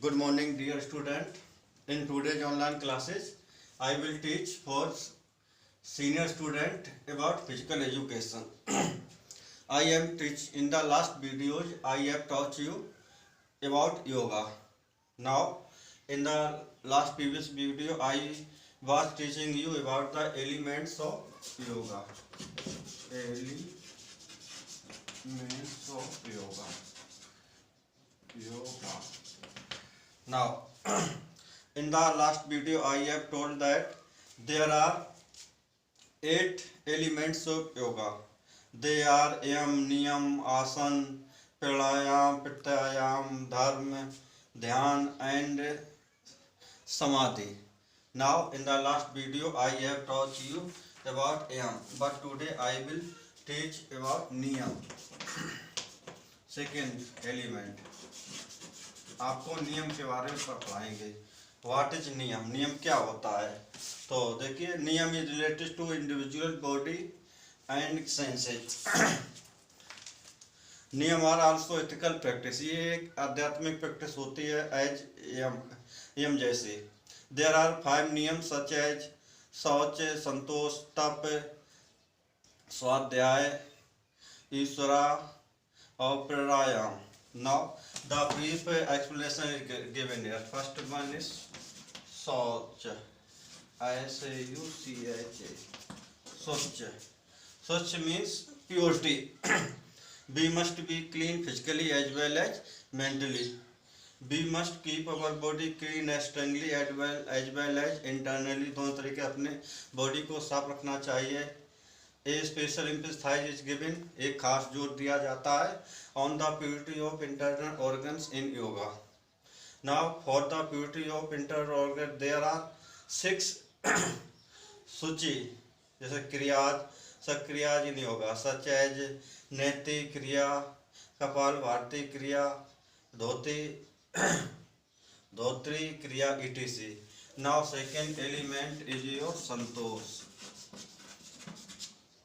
Good morning, dear student. In today's online classes, I will teach for senior student about physical education. I am teach in the last videos I have taught you about yoga. Now, in the last previous video, I was teaching you about the elements of yoga. Elements of yoga. Now, in the last video, I have told that there are 8 elements of yoga. They are yam, niyam, asan, pranayam, pratyayam, dharma, dhyan, and samadhi. Now, in the last video, I have taught you about yam, but today I will teach about niyam. Second element. आपको नियम के बारे में पढ़ाएंगे. What is नियम? नियम क्या होता है? तो देखिए, niyam is related to individual body and senses. Niyam are also ethical practice. ये एक आध्यात्मिक प्रैक्टिस होती है एज यम जैसे. देयर आर 5 नियम सच एज शौच, संतोष, तप, स्वाध्याय, ईश्वरा और प्राणायाम. Now, the brief explanation is given here. First one is Saucha. S-A-U-C-H-A. Saucha. Saucha means purity. We must be clean physically as well as mentally. We must keep our body clean externally as well as internally. दोनों तरीके अपने body को साफ रखना चाहिए. A special emphasis is given. एक खास जोर दिया जाता है on the purity of internal organs in yoga. Now, for the purity of internal organs, there are 6 सूची, जैसे क्रियाज, सक्रियाज इन योगा, such as नेति क्रिया, कपाल भारती क्रिया, धोत्री क्रिया, etc. Now, second element is your Santosh.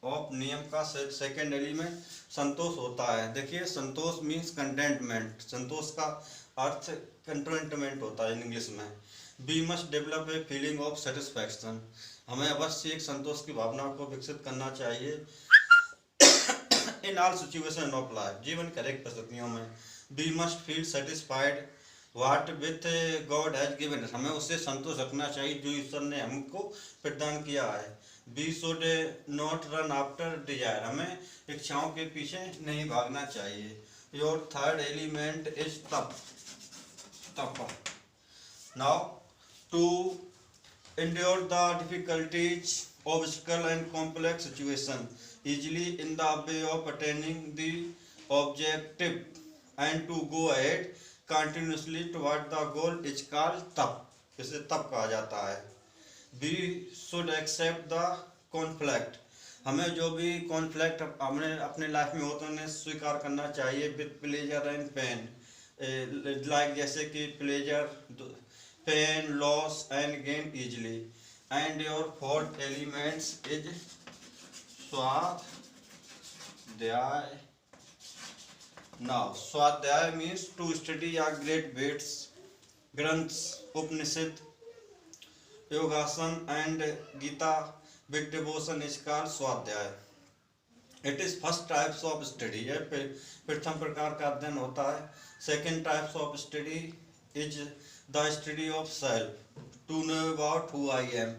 Of नियम का सेकेंड एलिमेंट संतोष होता है. देखिए, संतोष मीन्स कंटेंटमेंट. संतोष का अर्थ कंटेंटमेंट होता है इंग्लिश में. We must develop a feeling of satisfaction. हमें अवश्य एक संतोष की भावना को विकसित करना चाहिए in all situation of life. जीवन के हरेक परिस्थितियों में. We must feel satisfied what with God has given. हमें उससे संतोष रखना चाहिए जो ईश्वर ने हमको प्रदान किया है. We should not run after desire. हमें इच्छाओं के पीछे नहीं भागना चाहिए. Your third element is तप. Now, to endure the difficulties, obstacle and complex situation easily in the way of attaining the objective and to go ahead continuously toward the goal is called तप. इसे तप कहा जाता है. We should accept the conflict. हमें जो भी conflict हमें अपने लाइफ में होते हैं उन्हें स्वीकार करना चाहिए with pleasure and pain. Like जैसे कि pleasure, pain, loss and gain easily. And your fourth elements is swadhyaya. Now, swadhyaya means to study a great Vedas, ग्रंथ्स, Upanishad, yogasana and Gita with devotion is called swadhyaya. It is first types of study. यह प्रथम प्रकार का अध्ययन होता है. Second types of study is the study of self, to know about who I am.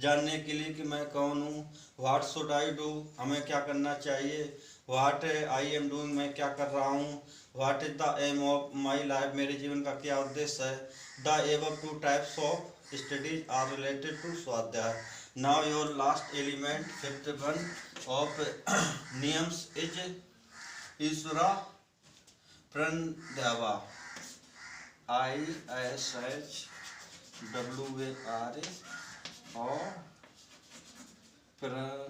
जानने के लिए कि मैं कौन हूँ. What should I do. हमें क्या करना चाहिए. What I am doing. मैं क्या कर रहा हूँ. What is the aim of my life. मेरे जीवन का क्या उद्देश्य है. The above 2 types of studies are related to swadhyay. Now your last element, fifth one of niyams is Ishvara Pranayama. ISHWARA or Pranayama.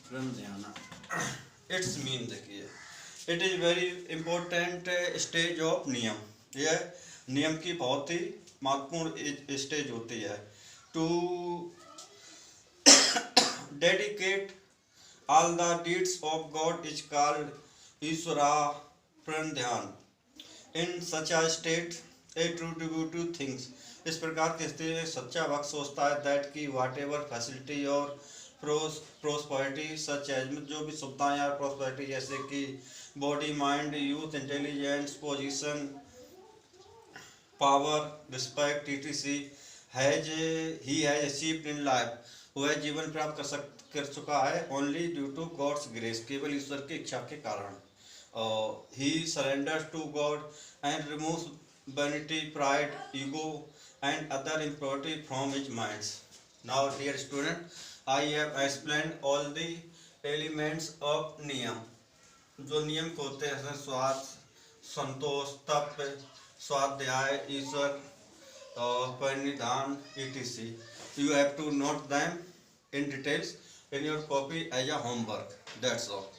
Pranayama. It's mean. देखिए, it is very important stage of niyama. यह नियम की बहुत ही महत्वपूर्ण stage होती है. To dedicate All the deeds of God is called Ishvara Pranidhan. In such a state, a true devotee thinks. इस प्रकार की स्थिति में सच्चा भक्त सोचता है that कि whatever facility और prosperity such as जो भी सुविधाएं या prosperity जैसे कि body, mind, youth, intelligence, position, power, respect, etc. he has achieved in life. वह जीवन प्राप्त कर चुका है only due to God's grace. केवल ईश्वर की इच्छा के कारण. He surrenders to God and removes vanity, pride, ego, and other impurity from his mind. Now, dear student, I have explained all the elements of niyam. जो नियम को होते हैं स्वार्थ, संतोष, तप, स्वाध्याय, ईश्वर, परिनिधान, etc. You have to note them in details in your copy as a homework. That's all.